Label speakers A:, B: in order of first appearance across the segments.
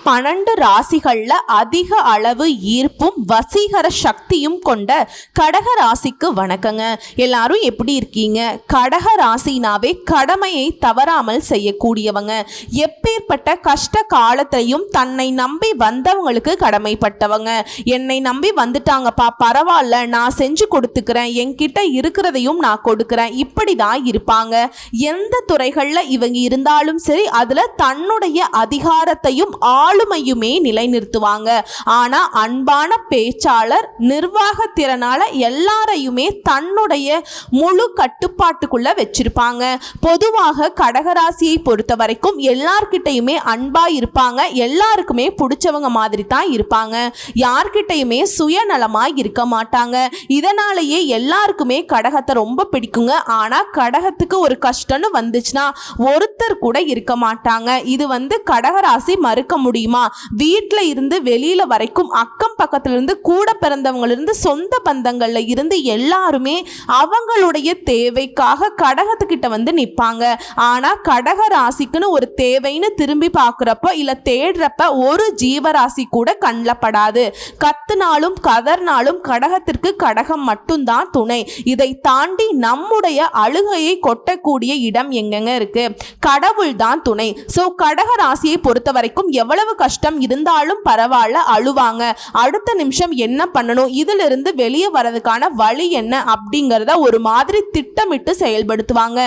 A: 12 ராசிகள்ல அதிக அளவு ஈர்ப்பும் வசீகர சக்தியும் கொண்ட கடக ராசிக்கு வணக்கங்க. எல்லாரும் எப்படி இருக்கீங்க? கடக ராசினாவே கடமையை தவறாமல் செய்யக்கூடியவங்க. எப்பேற்பட்ட கஷ்ட காலத்திலையும் தன்னை நம்பி வந்தவங்களுக்கு கடமைப்பட்டவங்க. என்னை நம்பி வந்துட்டாங்கப்பா, பரவாயில்ல, நான் செஞ்சு கொடுத்துக்கிறேன், என்கிட்ட இருக்கிறதையும் நான் கொடுக்கிறேன், இப்படிதான் இருப்பாங்க. எந்த துறைகள்ல இவங்க இருந்தாலும் சரி, அதுல தன்னுடைய அதிகாரத்தையும் ஆளுமையுமே நிலைநிறுத்துவாங்க. ஆனா அன்பான பேச்சாளர், நிர்வாக திறனால எல்லாரையுமே தன்னுடைய முழு கட்டுப்பாட்டுக்குள்ள வச்சிருப்பாங்க. பொதுவாக கடகராசியை பொறுத்த வரைக்கும் எல்லார்கிட்டையுமே அன்பா இருப்பாங்க. எல்லாருக்குமே பிடிச்சவங்க மாதிரி தான் இருப்பாங்க. யார்கிட்டையுமே சுயநலமா இருக்க மாட்டாங்க. இதனாலேயே எல்லாருக்குமே கடகத்தை ரொம்ப பிடிக்குங்க. ஆனா கடகத்துக்கு ஒரு கஷ்டம்னு வந்துச்சுன்னா ஒருத்தர் கூட இருக்க மாட்டாங்க. இது கடகராசி மறுக்க முடியுமா? வீட்டில் இருந்து வெளியில வரைக்கும், அக்கம் பக்கத்துல இருந்து, கூட பிறந்தவங்க இருந்து, சொந்த பந்தங்கள்ல இருந்து எல்லாருமே அவங்களுடைய தேவைக்காக கடகத்துக்கிட்ட நிற்பாங்க. ஆனா கடக ராசிக்குன்னு ஒரு தேவைன்னு திரும்பி பார்க்குறப்ப இல்ல தேடுறப்ப ஒரு ஜீவராசி கூட கண்ணில் படாது. கத்துனாலும் கதர்னாலும் கடகத்திற்கு கடகம் மட்டும்தான் துணை. இதை தாண்டி நம்முடைய அழுகையை கொட்டக்கூடிய இடம் எங்கெங்க இருக்கு? கடவுள் தான் துணை. சோ கடக ராசியை பொறுத்த வரைக்கும் எவ்வளவு கஷ்டம் இருந்தாலும் பரவாயில்ல, அழுவாங்க. அடுத்த நிமிஷம் என்ன பண்ணணும், இதிலிருந்து வெளியே வரதுக்கான வழி என்ன அப்படிங்கிறத ஒரு மாதிரி திட்டமிட்டு செயல்படுத்துவாங்க.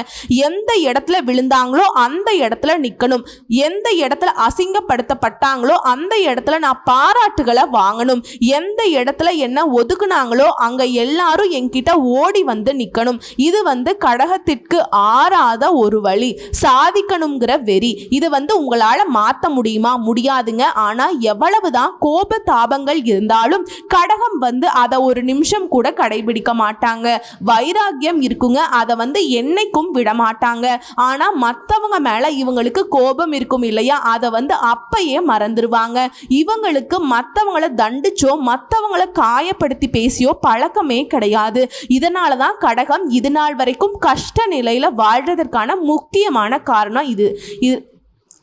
A: எந்த இடத்துல விழுந்தாங்களோ அந்த இடத்துல நிக்கணும். எந்த இடத்துல அசிங்கப்படுத்தப்பட்டாங்களோ அந்த இடத்துல நான் பாராட்டுகளை வாங்கணும். எந்த இடத்துல என்ன ஒதுக்குனாங்களோ அங்க எல்லாரும் என்கிட்ட ஓடி வந்து நிக்கணும். இது கடகத்திற்கு ஆறாத ஒரு வழி. சாதிக்கணுங்கிற வெறி. இது உங்களால மாத்த முடியுமா? முடியாதுங்க. ஆனா எவ்வளவுதான் கோப தாபங்கள் இருந்தாலும் கடகம் அதை ஒரு நிமிஷம் கூட கடைபிடிக்க மாட்டாங்க. வைராகியம் இருக்குங்க. அதை என்னைக்கும் விட மாட்டாங்க. ஆனா மற்றவங்க மேல இவங்களுக்கு கோபம் இருக்கும் இல்லையா, அதை அப்பயே மறந்துடுவாங்க. இவங்களுக்கு மற்றவங்களை தண்டிச்சோ மற்றவங்களை காயப்படுத்தி பேசியோ பழக்கமே கிடையாது. இதனாலதான் கடகம் இது நாள் வரைக்கும் கஷ்ட நிலையில வாழ்றதற்கான முக்கியமான காரணம் இது.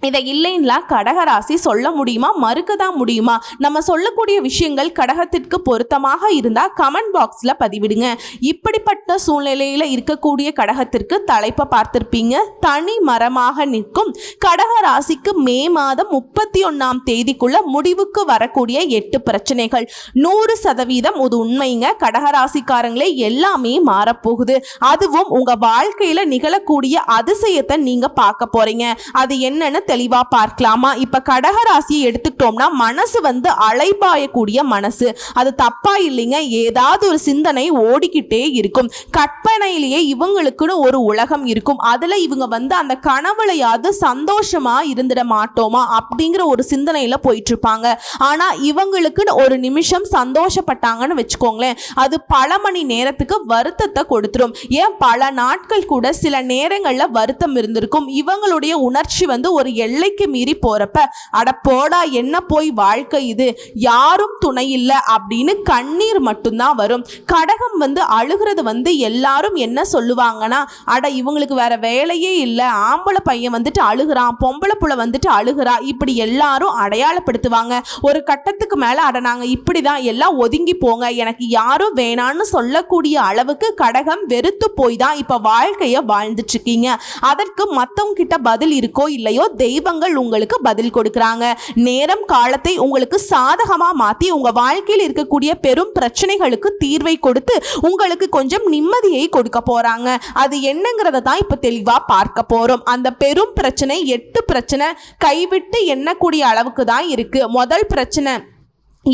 A: இதை இல்லைன்னா கடகராசி சொல்ல முடியுமா? மறுக்க தான் முடியுமா? நம்ம சொல்லக்கூடிய விஷயங்கள் கடகத்திற்கு பொருத்தமாக இருந்தால் கமெண்ட் பாக்ஸில் பதிவிடுங்க. இப்படிப்பட்ட சூழ்நிலையில் இருக்கக்கூடிய கடகத்திற்கு தலைப்பை பார்த்திருப்பீங்க. தனி மரமாக நிற்கும் கடகராசிக்கு மே மாதம் 31ஆம் தேதிக்குள்ள முடிவுக்கு வரக்கூடிய 8 பிரச்சனைகள் 100% இது உண்மைங்க. கடகராசிக்காரங்களே எல்லாமே மாறப்போகுது. அதுவும் உங்க வாழ்க்கையில நிகழக்கூடிய அதிசயத்தை நீங்க பார்க்க போறீங்க. அது என்னன்னு தெளிவா பார்க்கலாமா? இப்ப கடகராசியை எடுத்துக்கிட்டோம்னா மனசு அலைபாயக்கூடிய மனசு. அது தப்பா இல்லைங்க. ஏதாவது ஒரு சிந்தனை ஓடிக்கிட்டே இருக்கும். கற்பனையிலேயே இவங்களுக்குன்னு ஒரு உலகம் இருக்கும். அதுல இவங்க அந்த கனவுலையாவது சந்தோஷமா இருந்துட மாட்டோமா அப்படிங்கிற ஒரு சிந்தனையில போயிட்டு இருப்பாங்க. ஆனா இவங்களுக்குன்னு ஒரு நிமிஷம் சந்தோஷப்பட்டாங்கன்னு வச்சுக்கோங்களேன், அது பல மணி நேரத்துக்கு வருத்தத்தை கொடுத்துரும். ஏன் பல நாட்கள் கூட சில நேரங்கள்ல வருத்தம் இருந்திருக்கும். இவங்களுடைய உணர்ச்சி ஒரு எல்லைக்கு மீறி போறப்ப அட போடா, என்ன போய் வாழ்க்கை இது, யாரும் துணை இல்லை அப்படின்னு கண்ணீர் மட்டும்தான் வரும். கடகம் அழுகிறது எல்லாரும் என்ன சொல்லுவாங்கன்னா, அட இவங்களுக்கு வேற வேலையே இல்லை, ஆம்பளை பையன் அழுகிறான், பொம்பளை புள்ள அழுகிறா, இப்படி எல்லாரும் அடையாளப்படுத்துவாங்க. ஒரு கட்டத்துக்கு மேல அட நாங்க இப்படிதான், எல்லாம் ஒதுங்கி போங்க, எனக்கு யாரும் வேணான்னு சொல்லக்கூடிய அளவுக்கு கடகம் வெறுத்து போய் தான் இப்ப வாழ்க்கைய வாழ்ந்துட்டு இருக்கீங்க. அதற்கு மத்தவங்க கிட்ட பதில் இருக்கோ இல்லையோ, தெய்வங்கள் உங்களுக்கு பதில் கொடுக்கறாங்க. நேரம் காலத்தை உங்களுக்கு சாதகமா மாத்தி உங்க வாழ்க்கையில் இருக்கக்கூடிய பெரும் பிரச்சனைகளுக்கு தீர்வை கொடுத்து உங்களுக்கு கொஞ்சம் நிம்மதியை கொடுக்க போறாங்க. அது என்னங்கிறத தான் இப்ப தெளிவா பார்க்க போறோம். அந்த பெரும் பிரச்சனை 8 பிரச்சனை கைவிட்டு எண்ணக்கூடிய அளவுக்கு தான் இருக்கு. முதல் பிரச்சனை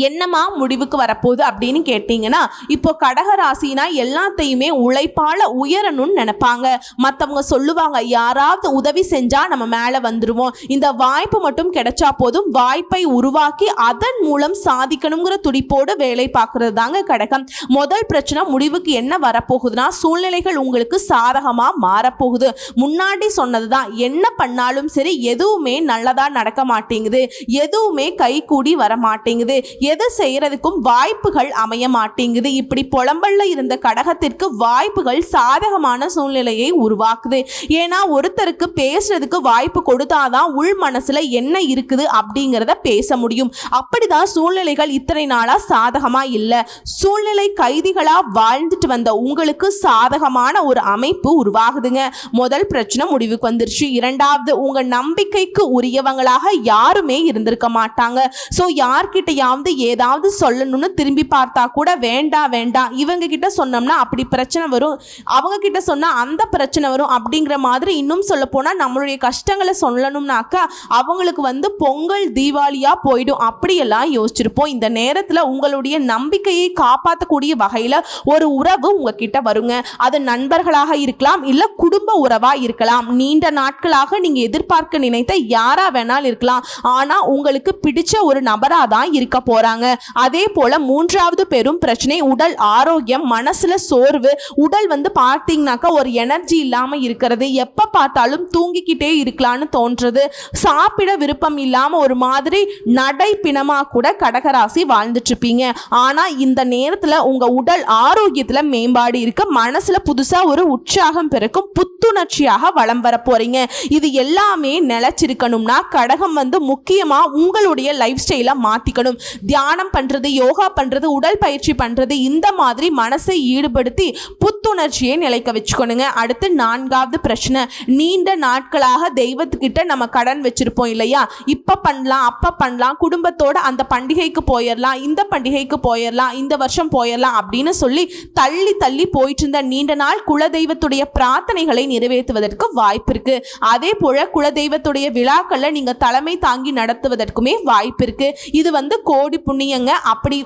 A: என்னமா முடிவுக்கு வரப்போகுது அப்படின்னு கேட்டீங்கன்னா, இப்போ கடகராசினா எல்லாத்தையுமே உழைப்பால உயரணும்னு நினைப்பாங்க. மற்றவங்க சொல்லுவாங்க யாராவது உதவி செஞ்சா நம்ம மேலே வந்துடுவோம், இந்த வாய்ப்பு மட்டும் கிடைச்சா போதும், வாய்ப்பை உருவாக்கி அதன் மூலம் சாதிக்கணுங்கிற துடிப்போடு வேலை பார்க்கறது தாங்க கடகம். முதல் பிரச்சனை முடிவுக்கு என்ன வரப்போகுதுன்னா, சூழ்நிலைகள் உங்களுக்கு சாதகமாக மாறப்போகுது. முன்னாடி சொன்னது தான், என்ன பண்ணாலும் சரி எதுவுமே நல்லதா நடக்க மாட்டேங்குது, எதுவுமே கை கூடி வர மாட்டேங்குது, எது செய்யறதுக்கும் வாய்ப்புகள் அமைய மாட்டேங்குது. இப்படி புலம்பல்ல இருந்த கடகத்திற்கு வாய்ப்புகள் சாதகமான சூழ்நிலையை உருவாக்குது. ஏன்னா ஒருத்தருக்கு பேசுறதுக்கு வாய்ப்பு கொடுத்தாதான் உள் மனசுல என்ன இருக்குது அப்படிங்கிறத பேச முடியும். அப்படிதான் சூழ்நிலைகள் இத்தனை நாளா சாதகமா இல்ல. சூழ்நிலை கைதிகளா வாழ்ந்துட்டு வந்த உங்களுக்கு சாதகமான ஒரு அமைப்பு உருவாகுதுங்க. முதல் பிரச்சனை முடிவுக்கு வந்துருச்சு. இரண்டாவது, உங்க நம்பிக்கைக்கு உரியவங்களாக யாருமே இருந்திருக்க மாட்டாங்க. சோ யார்கிட்டயாவது ஏதாவது சொல்லணும்னு திரும்பி பார்த்தா கூட வேண்டாம் வேண்டாம், இவங்க கிட்ட சொன்னோம்னா அப்படி பிரச்சனை வரும், அவங்க கிட்ட சொன்னா அந்த பிரச்சனை வரும் அப்படிங்கிற மாதிரி. இன்னும் சொல்ல போனா நம்மளுடைய கஷ்டங்களை சொல்லணும்னாக்கா அவங்களுக்கு பொங்கல் தீபாவளியா போயிடும் அப்படியெல்லாம் யோசிச்சிருப்போம். இந்த நேரத்துல உங்களுடைய நம்பிக்கையை காப்பாற்றக்கூடிய வகையில ஒரு உறவு உங்ககிட்ட வருங்க. அது நண்பர்களாக இருக்கலாம், இல்ல குடும்ப உறவா இருக்கலாம். நீண்ட நாட்களாக நீங்க எதிர்பார்க்க நினைத்த யாரா வேணாலும் இருக்கலாம். ஆனா உங்களுக்கு பிடிச்ச ஒரு நபரா தான் இருக்க போறாங்க. அதே போல மூன்றாவது பெரும் பிரச்சனை உடல் ஆரோக்கியம். மனசுல சோர்வு, உடல் பார்த்தீங்கன்னாக்கா ஒரு எனர்ஜி இல்லாம இருக்கிறது, எப்ப பார்த்தாலும் தூங்கிக்கிட்டே இருக்கலாம்னு தோன்றது, சாப்பிட விருப்பம் இல்லாம ஒரு மாதிரி நடை பிணமா கூட கடகராசி வாழ்ந்துட்டு இருப்பீங்க. ஆனா இந்த நேரத்துல உங்க உடல் ஆரோக்கியத்துல மேம்பாடு இருக்கு. மனசுல புதுசா ஒரு உற்சாகம் பிறக்கும், புத்துணர்ச்சியாக வளம் வர போறீங்க. இது எல்லாமே நிலைச்சிருக்கணும்னா கடகம் முக்கியமா உங்களுடைய லைஃப் ஸ்டைல மாத்திக்கணும். தியானம் பண்றது, யோகா பண்றது, உடல் பயிற்சி பண்றது, இந்த மாதிரி மனசை ஈடுபடுத்தி புத்துணர்ச்சியை நிலைக்க வச்சுக்கணுங்க. அடுத்து நான்காவது பிரச்சனை, நீண்ட நாட்களாக தெய்வத்துக்கிட்ட நம்ம கடன் வச்சிருப்போம் இல்லையா, இப்ப பண்ணலாம் அப்ப பண்ணலாம், குடும்பத்தோட அந்த பண்டிகைக்கு போயிடலாம், இந்த பண்டிகைக்கு போயிடலாம், இந்த வருஷம் போயிடலாம் அப்படின்னு சொல்லி தள்ளி தள்ளி போயிட்டு இருந்த நீண்ட நாள் குலதெய்வத்துடைய பிரார்த்தனைகளை நிறைவேற்றுவதற்கு வாய்ப்பு இருக்கு. அதே போல குலதெய்வத்துடைய விழாக்கள்ல நீங்க தலைமை தாங்கி நடத்துவதற்குமே வாய்ப்பு இருக்கு. இது கோடி புண்ணியங்க. அப்படி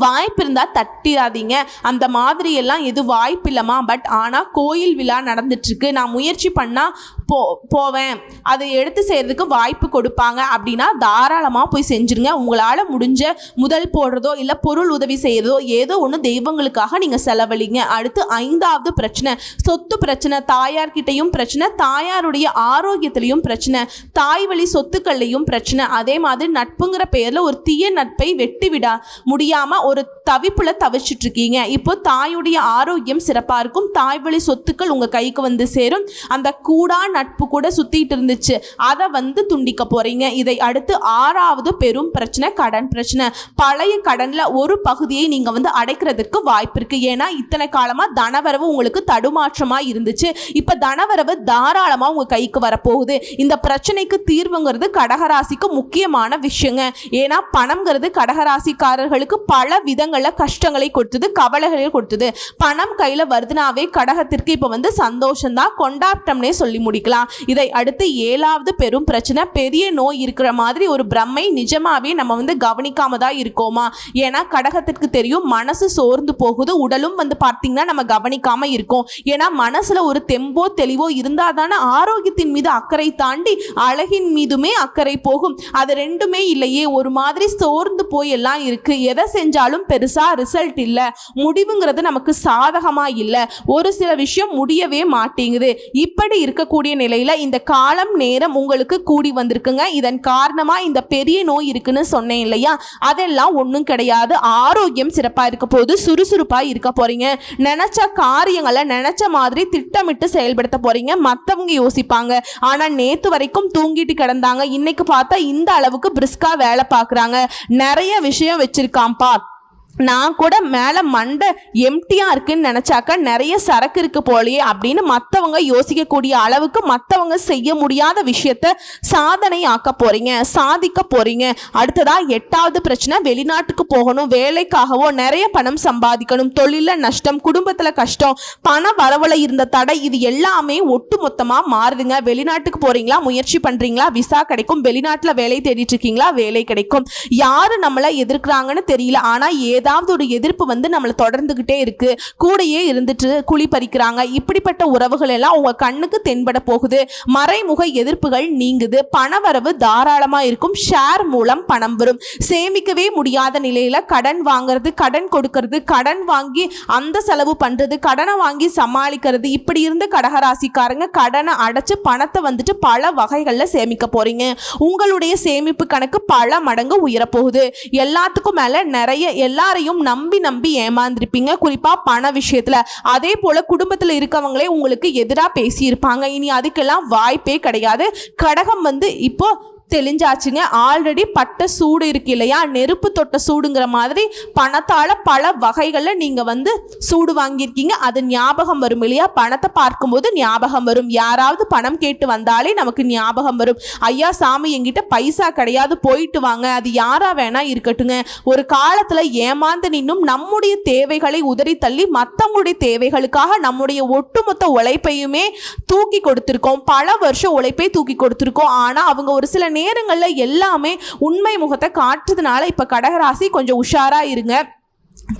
A: வாய்ப்பு இருந்தால் தட்டிடாதீங்க. அந்த மாதிரி எல்லாம் எது வாய்ப்பு இல்லைம்மா, பட் ஆனால் கோயில் விழா நடந்துட்டுருக்கு, நான் முயற்சி பண்ணால் போவேன், அதை எடுத்து செய்கிறதுக்கு வாய்ப்பு கொடுப்பாங்க அப்படின்னா தாராளமாக போய் செஞ்சுருங்க. உங்களால் முடிஞ்ச முதல் போடுறதோ இல்லை பொருள் உதவி செய்கிறதோ ஏதோ ஒன்று தெய்வங்களுக்காக நீங்கள் செலவழிங்க. அடுத்து ஐந்தாவது பிரச்சனை சொத்து பிரச்சனை. தாயார்கிட்டையும் பிரச்சனை, தாயாருடைய ஆரோக்கியத்திலையும் பிரச்சனை, தாய் வழி சொத்துக்கள்லையும் பிரச்சனை. அதே மாதிரி நட்புங்கிற பெயரில் ஒரு தீய நட்பை வெட்டி விட முடியாமல் ஒரு தவிப்புல தவிச்சிட்டு இருக்கீங்க. இப்போ தாயுடைய ஆரோக்கியம் சிறப்பாக இருக்கும், தாய் வழி சொத்துக்கள் உங்கள் கைக்கு சேரும். அந்த கூடா நட்பு கூட சுத்திட்டு இருந்துச்சு, அதை துண்டிக்க போறீங்க. இதை அடுத்து ஆறாவது பெரும் பிரச்சனை கடன் பிரச்சனை. பழைய கடன்ல ஒரு பகுதியை நீங்க அடைக்கிறதுக்கு வாய்ப்பு இருக்கு. ஏன்னா இத்தனை காலமா தனவரவு உங்களுக்கு தடுமாற்றமா இருந்துச்சு, இப்ப தனவரவு தாராளமா உங்க கைக்கு வரப்போகுது. இந்த பிரச்சனைக்கு தீர்வுங்கிறது கடகராசிக்கு முக்கியமான விஷயங்க. ஏன்னா பணம்ங்கிறது கடகராசிக்காரர்களுக்கு பல விதங்கள்ல கஷ்டங்களை கொடுத்தது, கவலைகளை கொடுத்தது. பணம் கையில வருதுனாவே கடகத்திற்கு இப்ப சந்தோஷம் தான், கொண்டாட்டம்னே சொல்லி முடிக்கலாம். இதை அடுத்து ஏழாவது பெரும் பிரச்சனை பெரிய நோய் இருக்கிற மாதிரி ஒரு பிரம்மை. நிஜமாவே நம்ம கவனிக்காம தான் இருக்கோமா? ஏன்னா கடகத்திற்கு தெரியும் மனசு சோர்ந்து போகுது, உடலும் பார்த்தீங்கன்னா நம்ம கவனிக்காம இருக்கோம். ஏன்னா மனசுல ஒரு தெம்போ தெளிவோ இருந்தாதான ஆரோக்கியத்தின் மீது அக்கறை தாண்டி அழகின் மீதுமே அக்கறை போகும். அது ரெண்டுமே இல்லையே, ஒரு மாதிரி சோர்ந்து போய் எல்லாம் இருக்கு. எதை செஞ்சாலும் பெருசா ரிசல்ட் இல்ல, முடிவுங்கிறது நமக்கு சாதகமா இல்ல, ஒரு சில விஷயம் முடியவே மாட்டேங்குது. இப்படி இருக்கக்கூடிய நிலையில இந்த காலம் நேரம் உங்களுக்கு கூடி வந்திருக்குங்க. இதன் காரணமா இந்த பெரிய நோய் இருக்குன்னு சொன்னேன் இல்லையா, அதெல்லாம் ஒன்றும் கிடையாது. ஆரோக்கியம் சிறப்பா இருக்க போது, சுறுசுறுப்பா இருக்க போறீங்க. நினைச்ச காரியங்களை நினைச்ச மாதிரி திட்டமிட்டு செயல்படுத்த போறீங்க. மற்றவங்க யோசிப்பாங்க, ஆனா நேத்து வரைக்கும் தூங்கிட்டு கிடந்தாங்க, இன்னைக்கு பார்த்தா இந்த அளவுக்கு பிரிஸ்கா வேலை பார்க்குறாங்க, நிறைய விஷயம் வச்சிருக்காம்பா, நான் கூட மேலே மண்டை எம்டியாக இருக்குன்னு நினச்சாக்க நிறைய சரக்கு இருக்கு போலையே அப்படின்னு மற்றவங்க யோசிக்கக்கூடிய அளவுக்கு மற்றவங்க செய்ய முடியாத விஷயத்த சாதனை ஆக்க போறீங்க, சாதிக்க போறீங்க. அடுத்ததா எட்டாவது பிரச்சனை வெளிநாட்டுக்கு போகணும், வேலைக்காகவோ நிறைய பணம் சம்பாதிக்கணும், தொழில நஷ்டம், குடும்பத்தில் கஷ்டம், பண வரவுல இருந்த தடை, இது எல்லாமே ஒட்டு மொத்தமாக மாறுதுங்க. வெளிநாட்டுக்கு போறீங்களா, முயற்சி பண்றீங்களா, விசா கிடைக்கும். வெளிநாட்டில் வேலை தேடிட்டு இருக்கீங்களா, வேலை கிடைக்கும். யாரு நம்மளை எதிர்க்கிறாங்கன்னு தெரியல, ஆனால் ஏதாவது ஒரு எதிர்ப்பு வந்து நம்மளை தொடர்ந்துகிட்டே இருக்கு, கூடையே இருந்துட்டு குழி பறிக்கிறாங்க. இப்படிப்பட்ட உறவுகள் எல்லாம் உங்க கண்ணுக்கு தென்பட போகுது. மறைமுக எதிர்ப்புகள் நீங்குது. பணவரவு தாராளமா இருக்கும். ஷேர் மூலம் பணம் வரும். சேமிக்கவே முடியாத நிலையில கடன் வாங்குறது, கடன் கொடுக்கறது, கடன் வாங்கி அந்த செலவு பண்றது, கடனை வாங்கி சமாளிக்கிறது, இப்படி இருந்த கடகராசிக்காரங்க கடனை அடைச்சு பணத்தை வந்துட்டு பல வகைகள்ல சேமிக்க போறீங்க. உங்களுடைய சேமிப்பு கணக்கு பல மடங்கு உயரப்போகுது. எல்லாத்துக்கும் மேல நிறைய எல்லாரையும் நம்பி நம்பி ஏமாந்திருப்பீங்க, குறிப்பா பண விஷயத்துல. அதே போல குடும்பத்துல இருக்கவங்களே உங்களுக்கு எதிராக பேசியிருப்பாங்க. இனி அதுக்கெல்லாம் வாய்ப்பே கிடையாது. கடகம் வந்து இப்போ தெளிஞ்சாச்சுங்க. ஆல்ரெடி பட்ட சூடு இருக்கு இல்லையா, நெருப்பு தொட்ட சூடுங்கிற மாதிரி பணத்தால் பல வகைகளில் நீங்கள் வந்து சூடு வாங்கியிருக்கீங்க. அது ஞாபகம் வரும் இல்லையா, பணத்தை பார்க்கும்போது ஞாபகம் வரும். யாராவது பணம் கேட்டு வந்தாலே நமக்கு ஞாபகம் வரும். ஐயா சாமி என்கிட்ட பைசா கிடையாது, போயிட்டு வாங்க. அது யாரா வேணா இருக்கட்டுங்க. ஒரு காலத்தில் ஏமாந்து நின்னும் நம்முடைய தேவைகளை உதறி தள்ளி மற்றவங்களுடைய தேவைகளுக்காக நம்முடைய ஒட்டுமொத்த உழைப்பையுமே தூக்கி கொடுத்துருக்கோம். பல வருஷம் உழைப்பை தூக்கி கொடுத்துருக்கோம். ஆனால் அவங்க ஒரு சில நேரங்களில் எல்லாமே உண்மை முகத்தை காட்டுறதுனால இப்போ கடகராசி கொஞ்சம் உஷாரா இருங்க.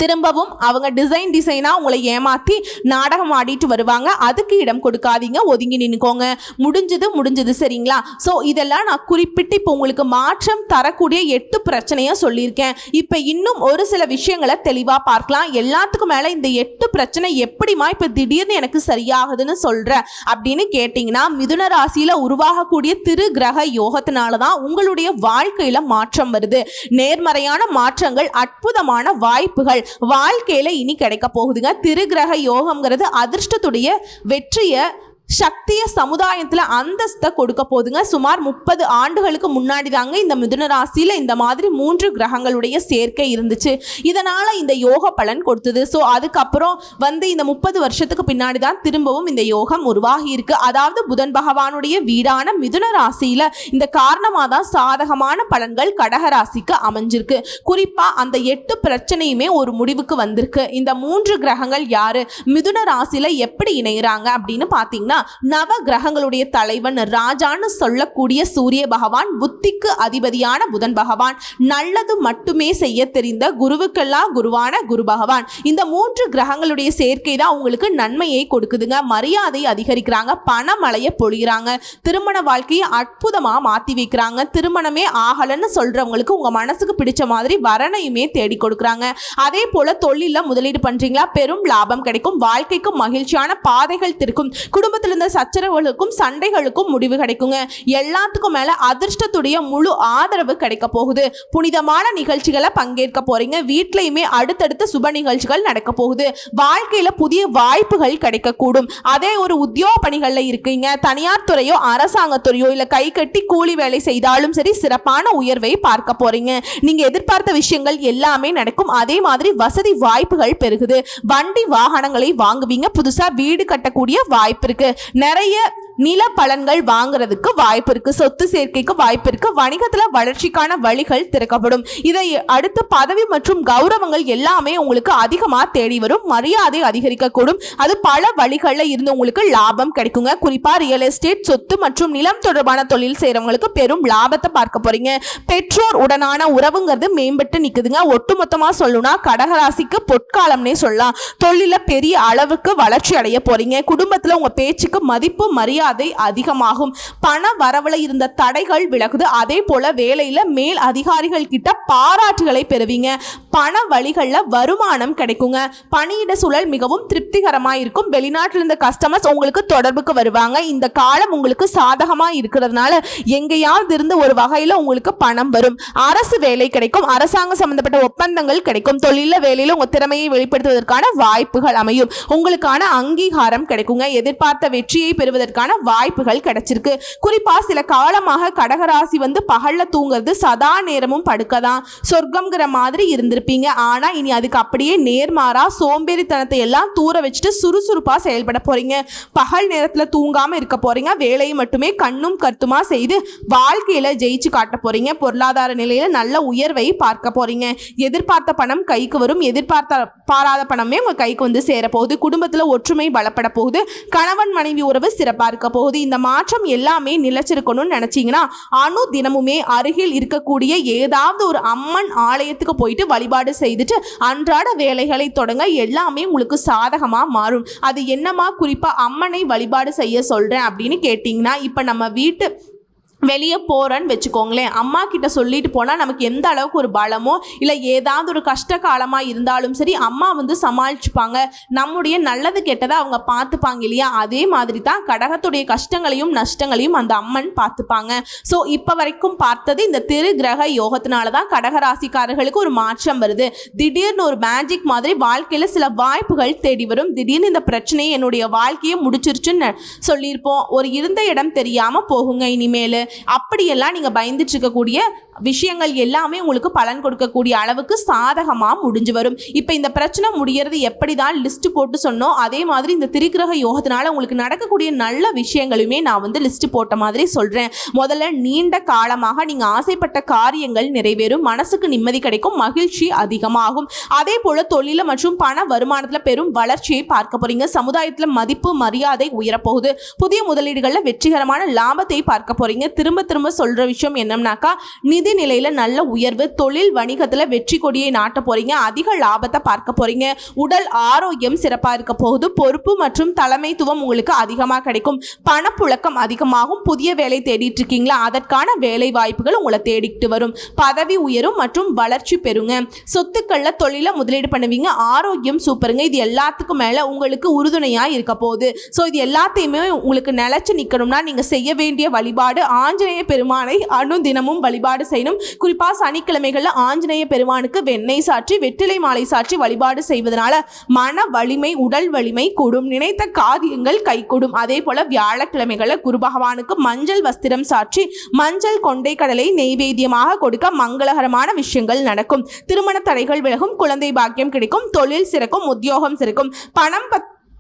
A: திரும்பவும் அவங்க டிசைனாக உங்களை ஏமாற்றி நாடகம் ஆடிட்டு வருவாங்க. அதுக்கு இடம் கொடுக்காதீங்க, ஒதுங்கி நின்றுக்கோங்க. முடிஞ்சது சரிங்களா? ஸோ இதெல்லாம் நான் குறிப்பிட்டு இப்போ உங்களுக்கு மாற்றம் தரக்கூடிய 8 பிரச்சனையை சொல்லியிருக்கேன். இப்போ இன்னும் ஒரு சில விஷயங்களை தெளிவாக பார்க்கலாம். எல்லாத்துக்கும் மேலே இந்த 8 பிரச்சனை எப்படிமா இப்போ திடீர்னு எனக்கு சரியாகுதுன்னு சொல்கிறேன் அப்படின்னு கேட்டிங்கன்னா, மிதுன ராசியில் உருவாகக்கூடிய திரு கிரக யோகத்தினால தான் உங்களுடைய வாழ்க்கையில் மாற்றம் வருது. நேர்மறையான மாற்றங்கள், அற்புதமான வாய்ப்புகள் வாழ்க்கையில இனி கிடைக்க போகுதுங்க. திருகிரக யோகம்ங்கிறது அதிர்ஷ்டத்துடைய வெற்றியை, சக்திய சமுதாயத்தில் அந்தஸ்தை கொடுக்க போதுங்க. சுமார் 30 ஆண்டுகளுக்கு முன்னாடி தாங்க இந்த மிதுன ராசியில் இந்த மாதிரி 3 கிரகங்களுடைய சேர்க்கை இருந்துச்சு. இதனால இந்த யோக பலன் கொடுத்தது. ஸோ அதுக்கப்புறம் வந்து இந்த 30 வருஷத்துக்கு பின்னாடி தான் திரும்பவும் இந்த யோகம் உருவாகி இருக்கு. அதாவது புதன் பகவானுடைய வீடான மிதுன ராசியில் இந்த காரணமாக தான் சாதகமான பலன்கள் கடகராசிக்கு அமைஞ்சிருக்கு. குறிப்பா அந்த 8 பிரச்சனையுமே ஒரு முடிவுக்கு வந்திருக்கு. இந்த 3 கிரகங்கள் யாரு, மிதுன ராசியில் எப்படி இணைகிறாங்க அப்படின்னு பார்த்தீங்கன்னா, நவ கிரகங்களுடைய தலைவன் ராஜான்னு சொல்லக்கூடிய சூரிய பகவான், புத்திக்கு அதிபதியான புதன் பகவான், நல்லது மட்டுமே செய்ய தெரிந்த குருவுக்கெல்லாம் குருவான குரு பகவான். இந்த 3 கிரகங்களுடைய சேர்க்கை தான் உங்களுக்கு நன்மையை கொடுக்குதுங்க. மரியாதை அதிகரிக்கிறாங்க, பணமழைய பொழிகிறாங்க, திருமண வாழ்க்கையை அற்புதமா மாத்தி வைக்கிறாங்க. திருமணமே ஆகலன்னு சொல்றவங்களுக்கு உங்க மனசுக்கு பிடிச்ச மாதிரி வரனையுமே தேடி கொடுக்குறாங்க. அதே போல தொழில முதலீடு பண்றீங்களா, பெரும் லாபம் கிடைக்கும். வாழ்க்கைக்கு மகிழ்ச்சியான பாதைகள் திறக்கும். குடும்பத்தில் இருந்த சச்சரவுகளுக்கும் சண்டைகளுக்கும் முடிவு கிடைக்குங்க. எல்லாத்துக்கும் மேல அதிர்ஷ்டத்துடைய முழு ஆதரவு கிடைக்க போகுது. புனிதமான நிகழ்ச்சிகளை பங்கேற்க போறீங்க. வீட்லயுமே அடுத்தடுத்த சுப நிகழ்ச்சிகள் நடக்க போகுது. வாழ்க்கையில புதிய வாய்ப்புகள் கிடைக்கக்கூடும். அதே ஒரு உத்தியோக பணிகள்ல இருக்கீங்க, தனியார் துறையோ அரசாங்கத்துறையோ இல்ல கை கட்டி கூலி வேலை செய்தாலும் சரி, சிறப்பான உயர்வை பார்க்க போறீங்க. நீங்க எதிர்பார்த்த விஷயங்கள் எல்லாமே நடக்கும். அதே மாதிரி வசதி வாய்ப்புகள் பெருகுது. வண்டி வாகனங்களை வாங்குவீங்க. புதுசா வீடு கட்டக்கூடிய வாய்ப்பு இருக்கு. நிறைய நில பலன்கள் வாங்குறதுக்கு வாய்ப்பு இருக்கு. சொத்து சேர்க்கைக்கு வாய்ப்பு இருக்கு. வணிகத்துல வளர்ச்சிக்கான வழிகள் திறக்கப்படும். இதை அடுத்து பதவி மற்றும் கௌரவங்கள் எல்லாமே உங்களுக்கு அதிகமா தேடி வரும். மரியாதை அதிகரிக்கக்கூடும். அது பல வழிகளில் இருந்து உங்களுக்கு லாபம் கிடைக்குங்க. குறிப்பா ரியல் எஸ்டேட், சொத்து மற்றும் நிலம் தொடர்பான தொழில் செய்யறவங்களுக்கு பெரும் லாபத்தை பார்க்க போறீங்க. பெற்றோர் உடனான உறவுங்கிறது மேம்பட்டு நிக்குதுங்க. ஒட்டுமொத்தமா சொல்லணும்னா கடகராசிக்கு பொற்காலம்னே சொல்லலாம். தொழில பெரிய அளவுக்கு வளர்ச்சி அடைய போறீங்க. குடும்பத்துல உங்க பேச்சுக்கு மதிப்பு மரியாதை அதிகமாகும். பண வரவுல இருந்த தடைகள் விலகுது. அதே போல வேலையில மேல் அதிகாரிகள் கிட்ட பாராட்டுகளை பெறுவீங்க. பண வழிகள்ல வருமானம் கிடைக்குங்க. பணியிட சூழல் மிகவும் திருப்திகரமா இருக்கும். வெளிநாட்டில் இருந்த கஸ்டமர்ஸ் உங்களுக்கு தொடர்புக்கு வருவாங்க. இந்த காலம் உங்களுக்கு சாதகமா இருக்கிறதுனால எங்கேயாவது இருந்து ஒரு வகையில உங்களுக்கு பணம் வரும். அரசு வேலை கிடைக்கும். அரசாங்க சம்பந்தப்பட்ட ஒப்பந்தங்கள் கிடைக்கும். தொழில வேலையில உங்க திறமையை வெளிப்படுத்துவதற்கான வாய்ப்புகள் அமையும். உங்களுக்கான அங்கீகாரம் கிடைக்குங்க. எதிர்பார்த்த வெற்றியை பெறுவதற்கான வாய்ப்புகள் கிடைச்சிருக்கு. குறிப்பா சில காலமாக கடகராசி வந்து பகல்ல தூங்குறது, சதா நேரமும் படுக்கதான் சொர்க்கம்ங்கிற மாதிரி இருந்திருப்பீங்க. ஆனா இனி அதுக்கு அப்படியே நேர்மாறா சோம்பேறித்தனத்தை எல்லாம் தூர வச்சுட்டு சுறுசுறுப்பா செயல்பட போறீங்க. பகல் நேரத்துல தூங்காம இருக்க போறீங்க. வேலையை மட்டுமே கண்ணும் கருத்துமா செய்து வாழ்க்கையில ஜெயிச்சு காட்ட போறீங்க. பொருளாதார நிலையில நல்ல உயர்வை பார்க்க போறீங்க. எதிர்பார்த்த பணம் கைக்கு வரும். பாராத பணமே உங்க கைக்கு வந்து சேர போகுது. குடும்பத்துல ஒற்றுமை பலப்பட போகுது. கணவன் மனைவி உறவு சிறப்பா இருக்க இருக்க போகுது. இந்த மாற்றம் எல்லாமே நிலைச்சிருக்கணும்னு நினைச்சீங்கன்னா தினமுமே அருகில் இருக்கக்கூடிய ஏதாவது ஒரு அம்மன் ஆலயத்துக்கு போயிட்டு வழிபாடு செய்துட்டு அன்றாட வேலைகளை தொடங்க எல்லாமே உங்களுக்கு சாதகமா மாறும். அது என்னமா குறிப்பா அம்மனை வழிபாடு செய்ய சொல்றேன் அப்படின்னு கேட்டீங்கன்னா, இப்ப நம்ம வீட்டு வெளியே போகிறேன்னு வச்சுக்கோங்களேன், அம்மா கிட்ட சொல்லிட்டு போனால் நமக்கு எந்த அளவுக்கு ஒரு பலமோ இல்லை ஏதாவது ஒரு கஷ்ட காலமாக இருந்தாலும் சரி அம்மா வந்து சமாளிச்சுப்பாங்க, நம்முடைய நல்லது கெட்டதை அவங்க பார்த்துப்பாங்க இல்லையா. அதே மாதிரி தான் கடகத்துடைய கஷ்டங்களையும் நஷ்டங்களையும் அந்த அம்மன் பார்த்துப்பாங்க. ஸோ இப்போ வரைக்கும் பார்த்தது இந்த திரு கிரக யோகத்தினால தான் கடகராசிக்காரர்களுக்கு ஒரு மாற்றம் வருது. திடீர்னு ஒரு மேஜிக் மாதிரி வாழ்க்கையில் சில வாய்ப்புகள் தேடி வரும். திடீர்னு இந்த பிரச்சனையை என்னுடைய வாழ்க்கையை முடிச்சிருச்சுன்னு சொல்லியிருப்போம். ஒரு இருந்த இடம் தெரியாமல் போகுங்க. இனிமேல் அப்படியெல்லாம் நீங்க பயந்துட்டு இருக்கக்கூடிய விஷயங்கள் எல்லாமே உங்களுக்கு பலன் கொடுக்கக்கூடிய அளவுக்கு சாதகமாக முடிஞ்சு வரும். இப்போ இந்த பிரச்சனை முடியறது எப்படி தான் லிஸ்ட் போட்டு சொன்னோம், அதே மாதிரி இந்த திரிகிரக யோகத்தினால உங்களுக்கு நடக்கக்கூடிய நல்ல விஷயங்களுமே நான் வந்து லிஸ்ட் போட்ட மாதிரி சொல்கிறேன். முதல்ல நீண்ட காலமாக நீங்கள் ஆசைப்பட்ட காரியங்கள் நிறைவேறும், மனசுக்கு நிம்மதி கிடைக்கும், மகிழ்ச்சி அதிகமாகும். அதே போல் தொழில மற்றும் பண வருமானத்தில் பெரும் வளர்ச்சியை பார்க்க போறீங்க. சமுதாயத்தில் மதிப்பு மரியாதை உயரப்போகுது. புதிய முதலீடுகளில் வெற்றிகரமான லாபத்தை பார்க்க போறீங்க. திரும்ப திரும்ப சொல்ற விஷயம் என்னன்னாக்கா, நிதி நிலையில நல்ல உயர்வு, தொழில் வணிகத்துல வெற்றி கொடியை நாட்ட போறீங்க, அதிக லாபத்தை பார்க்க போறீங்க. உடல் ஆரோக்கியம் சிறப்பா இருக்க போகுது. பொறுப்பு மற்றும் தலைமைத்துவம் உங்களுக்கு அதிகமாக கிடைக்கும். பணப்புழக்கம் அதிகமாகும். புதிய வேலை தேடிட்டு இருக்கீங்களா, அதற்கான வேலை வாய்ப்புகள் உங்களை தேடிட்டு வரும். பதவி உயரும் மற்றும் வளர்ச்சி பெறுங்க. சொத்துக்கள்ல தொழில முதலீடு பண்ணுவீங்க. ஆரோக்கியம் சூப்பருங்க. இது எல்லாத்துக்கும் மேல உங்களுக்கு உறுதுணையா இருக்க போகுது. ஸோ இது எல்லாத்தையுமே உங்களுக்கு நிலைச்சு நிற்கணும்னா நீங்க செய்ய வேண்டிய வழிபாடு ஆஞ்சநேய பெருமானை தினமும் வழிபாடு செய்யணும். குறிப்பா சனிக்கிழமைகள்ல ஆஞ்சநேய பெருமானுக்கு வெண்ணெய் சாற்றி வெற்றிலை மாலை சாற்றி வழிபாடு செய்வதனால மன வலிமை உடல் வலிமை கூடும், நினைத்த காரியங்கள் கைகூடும். அதே போல வியாழக்கிழமைகள்ல குரு பகவானுக்கு மஞ்சள் வஸ்திரம் சாற்றி மஞ்சள் கொண்டை கடலை நெய்வேத்தியமாக கொடுக்க மங்களகரமான விஷயங்கள் நடக்கும். திருமண தடைகள் விலகும், குழந்தை பாக்கியம் கிடைக்கும், தொழில் சிறக்கும், உத்தியோகம் சிறக்கும், பணம்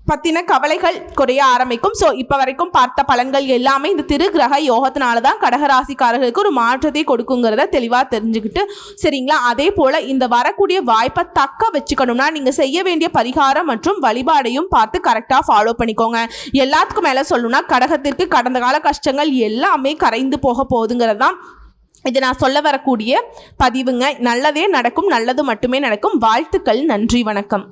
A: பத்தின கவலைகள் குறைய ஆரம்பிக்கும். ஸோ இப்போ வரைக்கும் பார்த்த பலன்கள் எல்லாமே இந்த திரு கிரக யோகத்தினால தான் கடகராசிக்காரர்களுக்கு ஒரு மாற்றத்தை கொடுக்குங்கிறத தெளிவாக தெரிஞ்சுக்கிட்டு சரிங்களா. அதே போல் இந்த வரக்கூடிய வாய்ப்பை தக்க வச்சுக்கணும்னா நீங்கள் செய்ய வேண்டிய பரிகாரம் மற்றும் வழிபாடையும் பார்த்து கரெக்டாக ஃபாலோ பண்ணிக்கோங்க. எல்லாத்துக்கும் மேலே சொல்லணும்னா கடகத்திற்கு கடந்த கால கஷ்டங்கள் எல்லாமே கரைந்து போக போகுதுங்கிறது தான் இது நான் சொல்ல வரக்கூடிய பதிவுங்க. நல்லதே நடக்கும், நல்லது மட்டுமே நடக்கும். வாழ்த்துக்கள். நன்றி, வணக்கம்.